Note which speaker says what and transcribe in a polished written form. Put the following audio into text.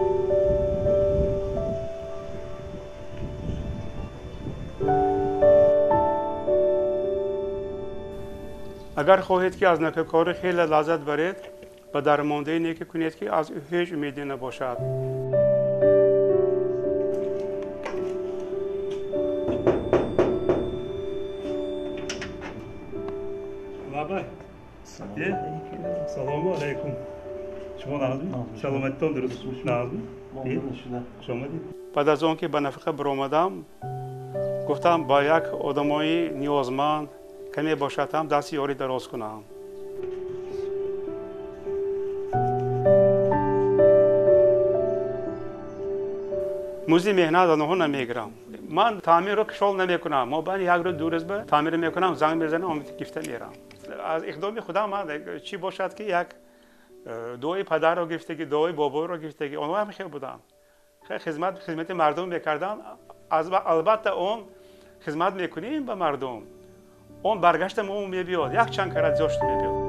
Speaker 1: اگر خواهید که از نکه‌کاری خیلی لذت برید و درمانده نیکی کنید که از هیچ امیدی نباشد. بابا سلام علیکم. شما نازی؟ سلامتتون درست نازی؟ شما دی؟ بعد از آن که به نفقه برآمدم گفتم با یک آدمای نیازمند کمی باشد هم دست یاری دراز کنم. موزی مهنت آنها نمیگیرم. من تعمیر رو کشال نمیکنم. ما بعد یک روز دو روز به تعمیر میکنم، زنگ میزنم آمد گفته میرم. از اقدام خودم من چی باشد که یک دعای پدر رو گرفتگی، دعای بابا رو گرفتگی، آنها هم خیلی بودن. خیلی خدمت مردم میکردن. البته اون خدمت میکنیم به مردم. اون برگشت ما میبیاد، یک چند کرات جاشت میبیاد.